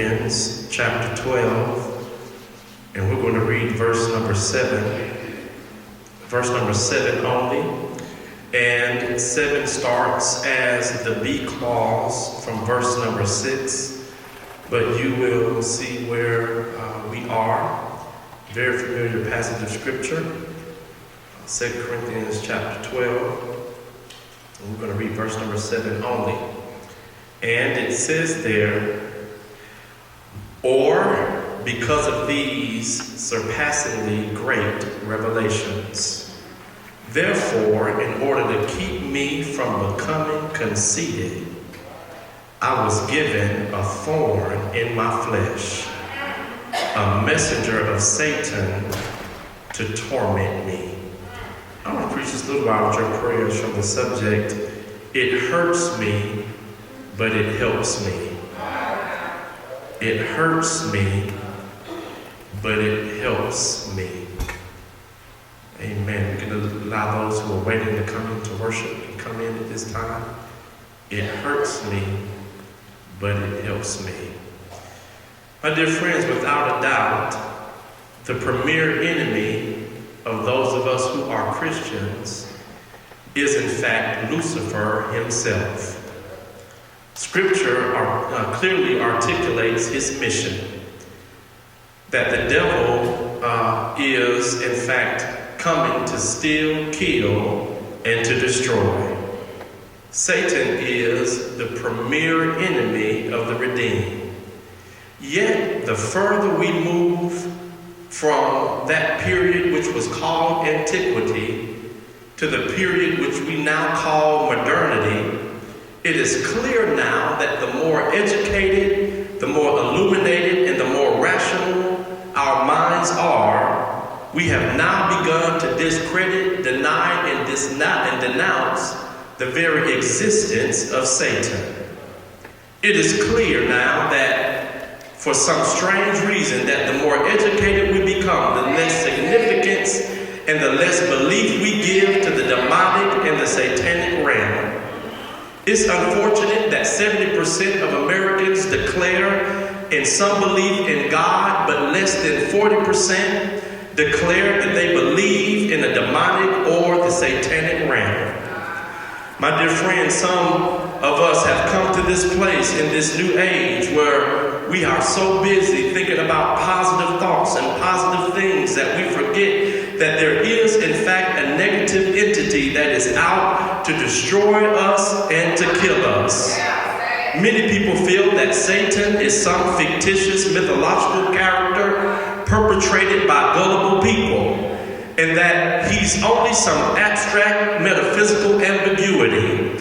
Corinthians chapter 12, and we're going to read verse number 7. Verse number 7 only. And 7 starts as the B clause from verse number 6, but you will see where we are. Very familiar passage of scripture, 2 Corinthians chapter 12. And we're going to read verse number 7 only. And it says there, or because of these surpassingly great revelations. Therefore, in order to keep me from becoming conceited, I was given a thorn in my flesh, a messenger of Satan to torment me. I want to preach just a little while with your prayers from the subject, it hurts me, but it helps me. It hurts me, but it helps me. Amen. We're going to allow those who are waiting to come into worship and come in at this time. It hurts me, but it helps me. My dear friends, without a doubt, the premier enemy of those of us who are Christians is in fact Lucifer himself. Scripture clearly articulates his mission, that the devil is in fact coming to steal, kill, and to destroy. Satan is the premier enemy of the redeemed. Yet, the further we move from that period which was called antiquity to the period which we now call modernity, it is clear now that the more educated, the more illuminated, and the more rational our minds are, we have now begun to discredit, deny, and denounce the very existence of Satan. It is clear now that for some strange reason that the more educated we become, the less significance and the less belief we give to the demonic and the satanic realm. It's unfortunate that 70% of Americans declare in some belief in God, but less than 40% declare that they believe in the demonic or the satanic realm. My dear friends, some of us have come to this place in this new age where we are so busy thinking about positive thoughts and positive things that we forget that there is in fact a negative entity that is out to destroy us and to kill us. Many people feel that Satan is some fictitious mythological character perpetrated by gullible people, and that he's only some abstract metaphysical ambiguity.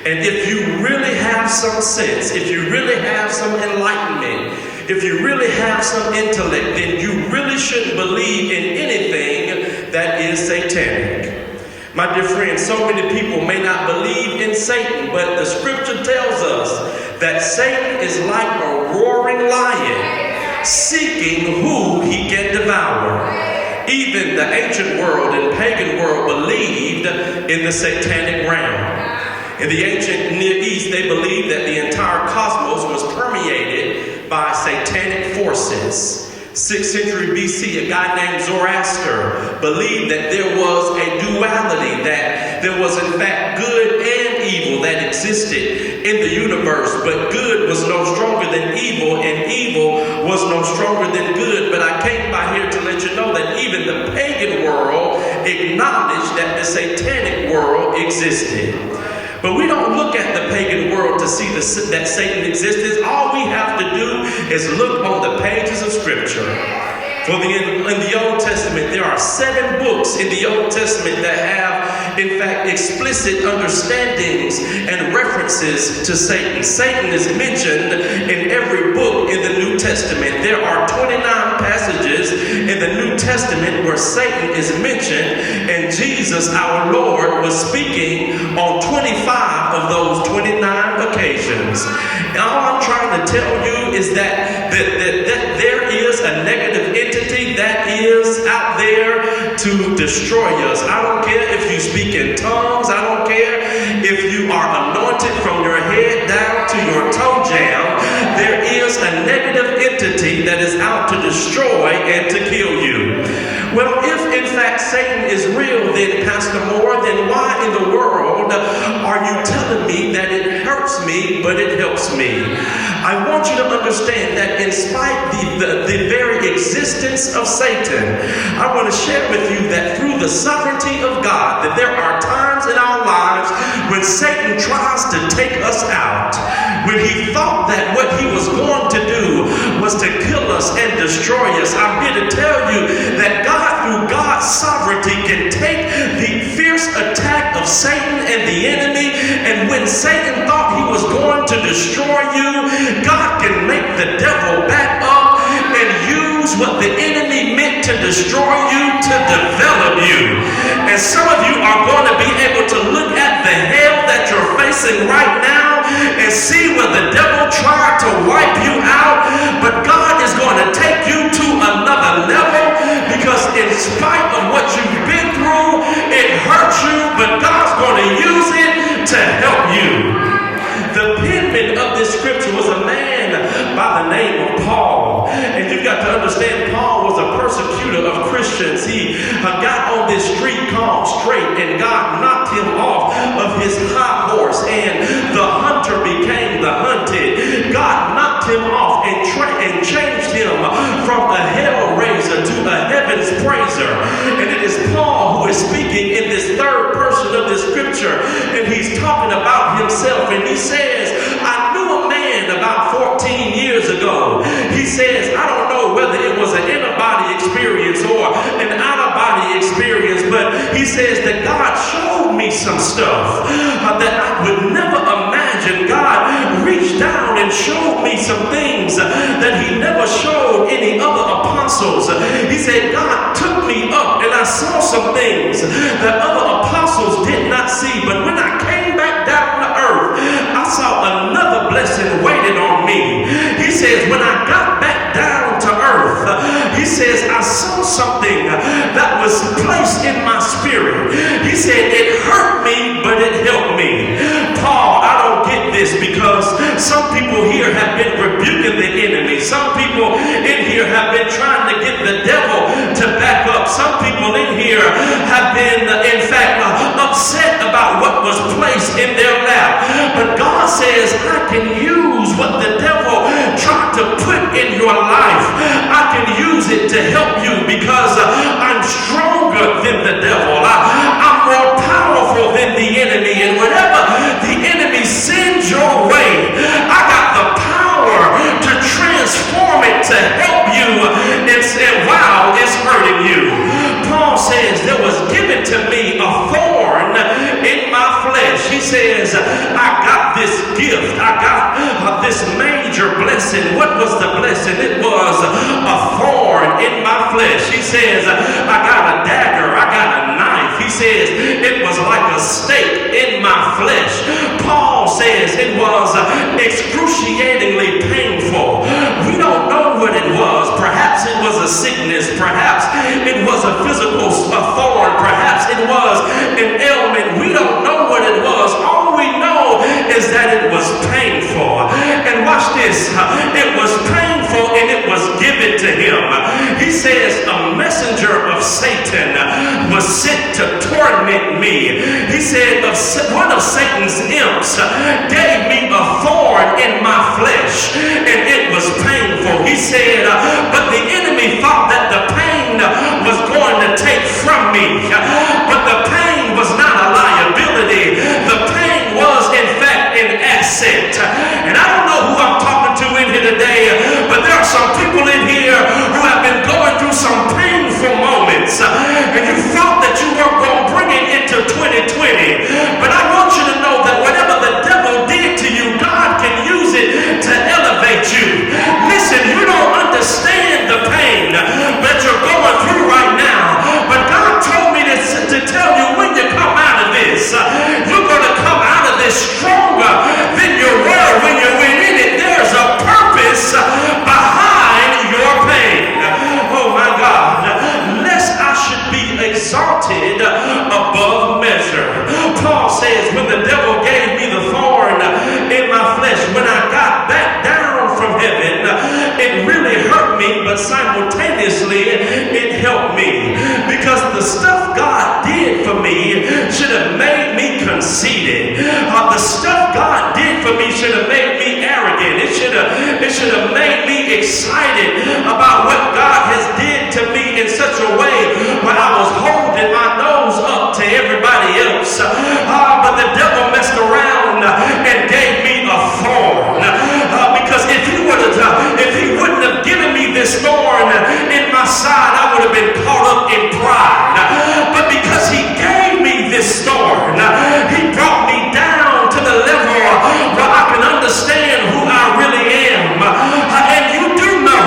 And if you really have some sense, if you really have some enlightenment, if you really have some intellect, then you really shouldn't believe in anything that is satanic. My dear friends, so many people may not believe in Satan, but the scripture tells us that Satan is like a roaring lion, seeking who he can devour. Even the ancient world and pagan world believed in the satanic realm. In the ancient Near East, they believed that the entire cosmos was permeated by satanic forces. 6th century BC, a guy named Zoroaster believed that there was a duality, that there was in fact good and evil that existed in the universe, but good was no stronger than evil, and evil was no stronger than good. But I came by here to let you know that even the pagan world acknowledged that the satanic world existed. But we don't look at the pagan world to see that Satan exists. All we have to do is look on the pages of Scripture. For in the Old Testament, there are 7 books in the Old Testament that have, in fact, explicit understandings and references to Satan. Satan is mentioned in every book in the New Testament. There are 29 passages in the New Testament where Satan is mentioned, and Jesus, our Lord, was speaking on 25 of those 29 occasions. And all I'm trying to tell you is that there is a negative entity that is out there to destroy us. I don't care if you speak in tongues. I don't care if you are anointed from your head head down to your toe jam, there is a negative entity that is out to destroy and to kill you. Well, if in fact Satan is real, then Pastor Moore, then why in the world are you telling me that it hurts me, but it helps me? I want you to understand that in spite of the very existence of Satan, I want to share with you that through the sovereignty of God, that there are times in our lives when Satan tries to take us out, when he thought that what he was going to do was to kill us and destroy us. I'm here to tell you that God, through God's sovereignty, can take the fierce attack of Satan and the enemy, and when Satan thought he was going to destroy you, God can make the devil back up and use what the enemy meant to destroy you to develop you. And some of you are going to be able to look at the hell that you're facing right now and see where the devil tried to wipe you out, but God is going to take you to another level, because in spite of what you've been through, it hurts you, but God's going to use it to help you. The penman of this scripture was a man by the name of Paul. And you've got to understand, Paul was a persecutor of Christians. He got on this street called Straight, and God knocked him off of his high horse, and the hunter became the hunted. God knocked him off and changed him from a hell raiser to a heaven's praiser. And it is Paul who is speaking in this third person of this scripture, and he's talking about himself, and he says, I knew a man about 14 years ago. He says, I don't know whether it was an inner-body experience or an out-of-body experience, but he says that God showed me some stuff that I would never imagine. God reached down and showed me some things that he never showed any other apostles. He said, God took me up and I saw some things that other apostles did not see, but when I came back down to earth, I saw another blessing waiting on me. He says, when I got back down to earth, he says, I saw something that was placed in my spirit. He said, it hurt me, but it helped me. Paul, I don't get this, because some people here have been rebuking the enemy. Some people in here have been trying to get the devil to back up. Some people in here have been, in fact, upset about what was placed in their lap. But God says, I can use what the devil tried to put in your life. I can use it to help you, because I'm stronger than the devil. I'm more powerful than the enemy. And whatever the enemy sends your way, I got the power to transform it to help you and wow, it's hurting you. Paul says, there was given to me a thorn in my flesh. He says, I got this gift. I got this major blessing. What was the blessing? It was a thorn in my flesh. He says, I got a dagger. I got a knife. He says, it was like a stake in my flesh. Paul says it was excruciatingly painful. We don't know what it was. Perhaps it was a sickness. Perhaps it was a physical thorn. Perhaps it was an ailment. We don't know what it was. All we know is that it was painful. And watch this. It was painful and it was given to him. He says a messenger of Satan was sent to torment me. He said one of Satan's imps gave me a thorn in my flesh and it was painful. He said, but the enemy thought that the pain was going to take from me. But the pain was not a liability. The pain was in fact an asset. And I don't know who I'm talking to in here today, but there are some people in here who have been going through some painful moments, and you thought that you weren't going to bring it into 2020. But I want you to know that whatever the devil did to you, God can use it to elevate you. Listen, you don't understand the pain needed. The stuff God did for me should have made me arrogant. It should have made me excited about what God has did to me in such a way where I was holding my nose up to everybody else. But the devil messed around and gave me a thorn. Because if he wouldn't have given me this thorn in my side, I would have been caught up in pride. But because he gave me this thorn, he brought me down to the level where I can understand who I really am. And you do know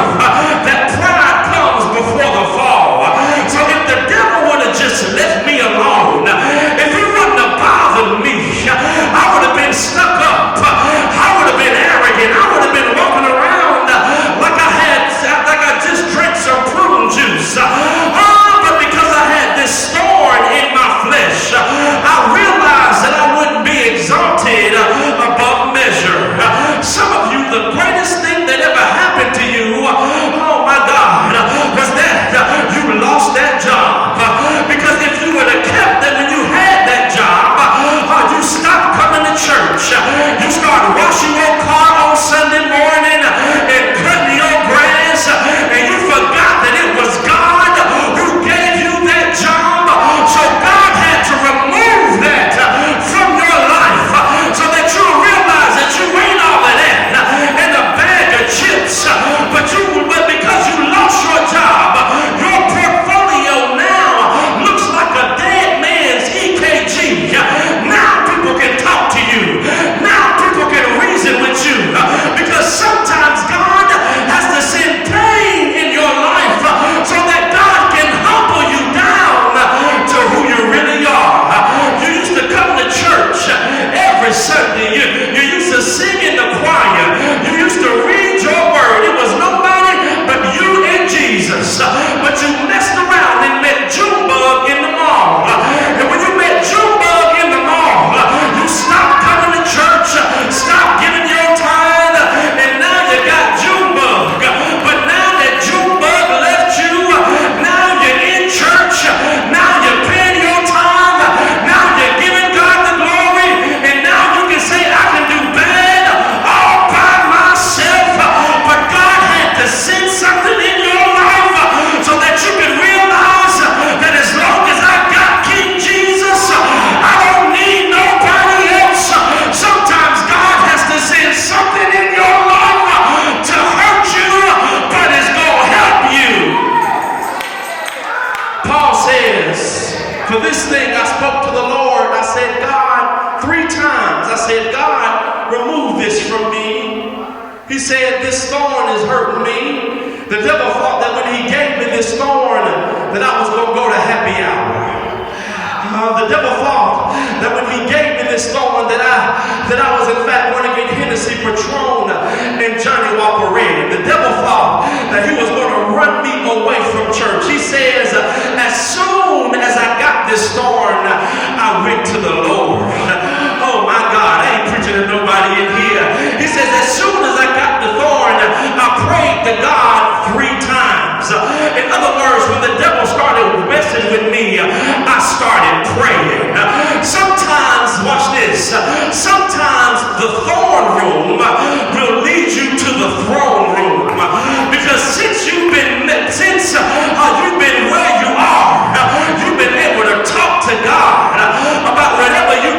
that pride comes before the fall. So if the devil would have just left me alone, if he wouldn't have bothered me, I would have been stuck up. I would have been arrogant. I would have been walking around like I just drank some prune juice. But because I had this thorn in my flesh, I realized that I wouldn't be exalted above measure. Some of you, the greatest thing that ever happened to you, oh my God, was that you lost that job. Because if you would have kept it when you had that job, you stopped coming to church. You started washing your car on Sunday morning and cutting your grass, and you forgot that it was God who gave you that job. So God had to remove that from your life so that you realize that you ain't all of that in a bag of chips. But because you lost your job, your portfolio now looks like a dead man's EKG. Now people can talk to you. Now people can reason with you. Because sometimes God has to send pain in your life so that God can humble you down to who you really are. You used to come to church every Sunday. You used to sing in the choir. You used to read your word. It was nobody but you and Jesus. But you messed around and met Junebug in the mall. And when you met Junebug in the mall, you stopped coming to church, stopped giving your tithe, and now you got Junebug. But now that Junebug left you, now you're in church, now you're paying your tithe, now you're giving God the glory, and now you can say, I can do bad all by myself. But God had to send something in your life so that you can realize that as long as I got King Jesus, I don't need nobody else. Sometimes God has to send something in your life to hurt you, but it's going to help you. Paul says, for this thing I spoke to the Lord. I said, God, 3 times. I said, God, remove this from me. He said, this thorn is hurting me. The devil thought that when he gave me this thorn that I was going to go to happy hour. The devil thought that when he gave me this thorn that I was in fact going to get Hennessy, Patron, and Johnny Walker Red. The devil thought that he was going to run me away from church. He says, as soon as I got this thorn, I went to the Lord. Oh my God, I ain't preaching to nobody in here. He says, as soon as I got the thorn, I prayed to God 3 times. In other words, when the devil started messing with me, I started praying. Sometimes, watch this, sometimes the thorn room will lead you to the throne room. Because since you've been where you are, you've been able to talk to God about whatever you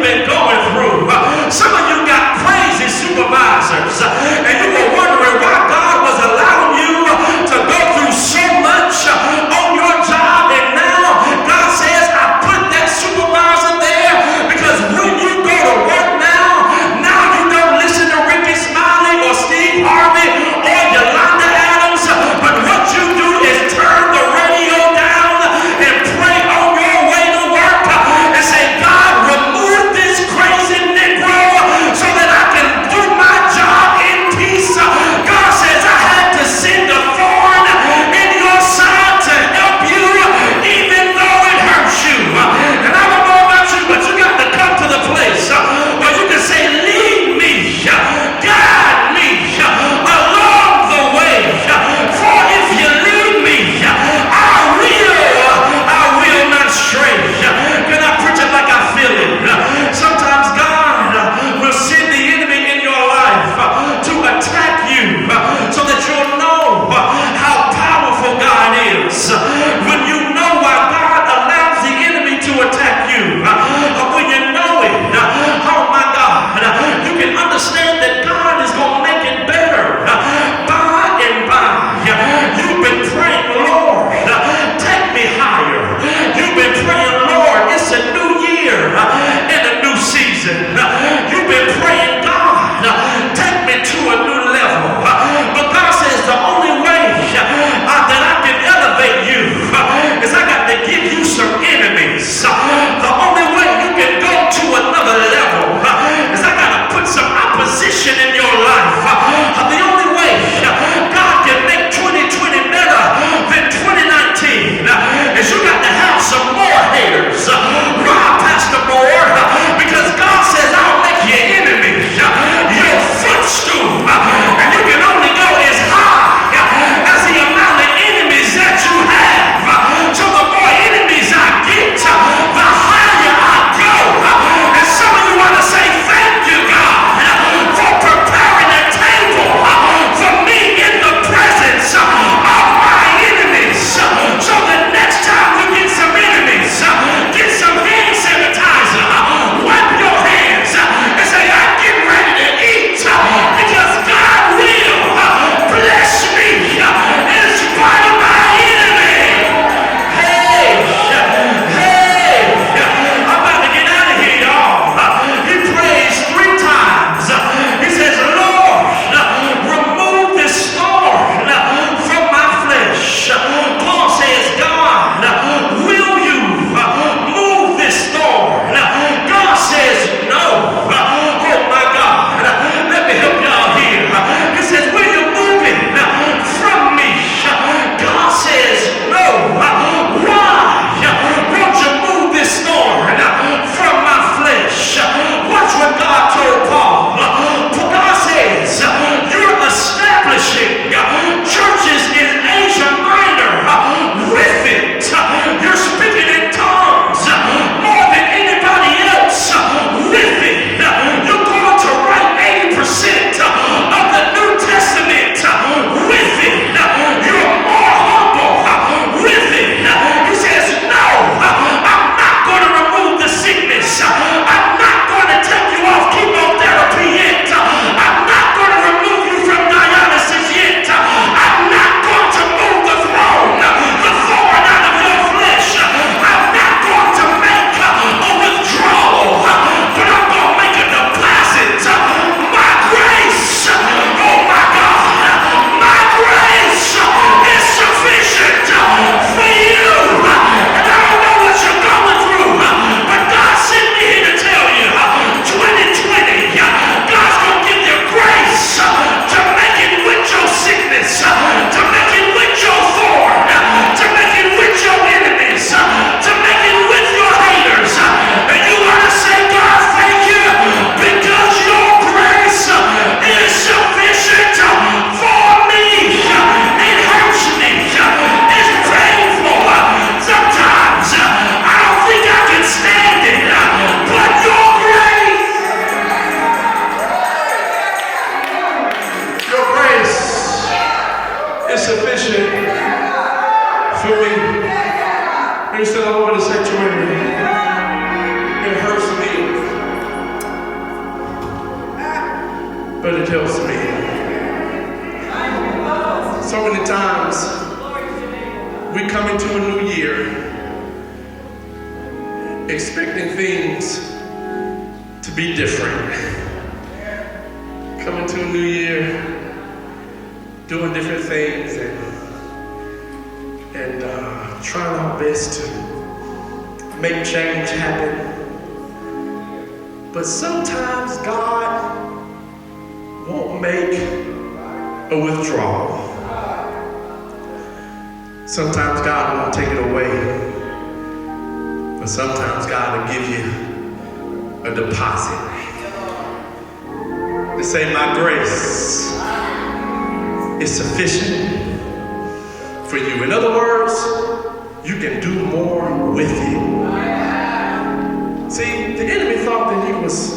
but it helps me. So many times we come into a new year expecting things to be different. Coming to a new year, doing different things and trying our best to make change happen. But sometimes God won't make a withdrawal. Sometimes God won't take it away. But sometimes God will give you a deposit. To say, my grace is sufficient for you. In other words, you can do more with it. See, the enemy thought that he was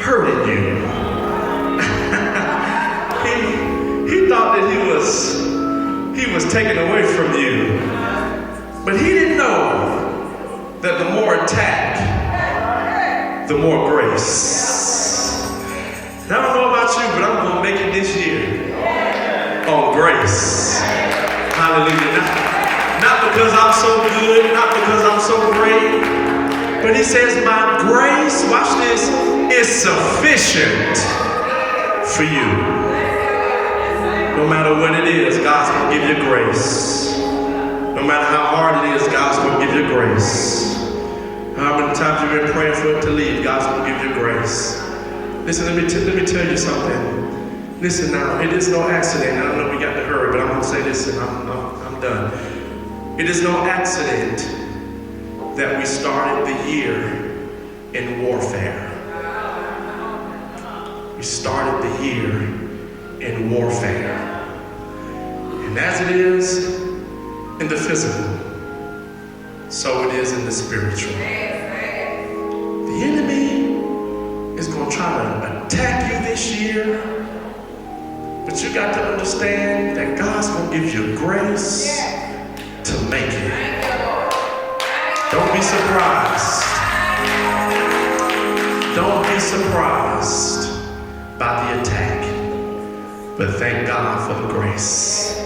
hurting you. he thought that he was taken away from you. But he didn't know that the more attack, the more grace. Now, I don't know about you, but I'm going to make it this year on grace. Hallelujah. Not because I'm so good, not because I'm so great, but he says, my grace, watch this, is sufficient for you. No matter what it is, God's going to give you grace. No matter how hard it is, God's going to give you grace. How many times you've been praying for it to leave, God's going to give you grace. Listen, let me tell you something. Listen now, it is no accident. I don't know if we got to hurry, but I'm going to say this and I'm done. It is no accident that we started the year in warfare. We started the year in warfare. And as it is in the physical, so it is in the spiritual. The enemy is going to try to attack you this year, but you got to understand that God's going to give you grace to make it. Don't be surprised. Don't be surprised by the attack, but thank God for the grace.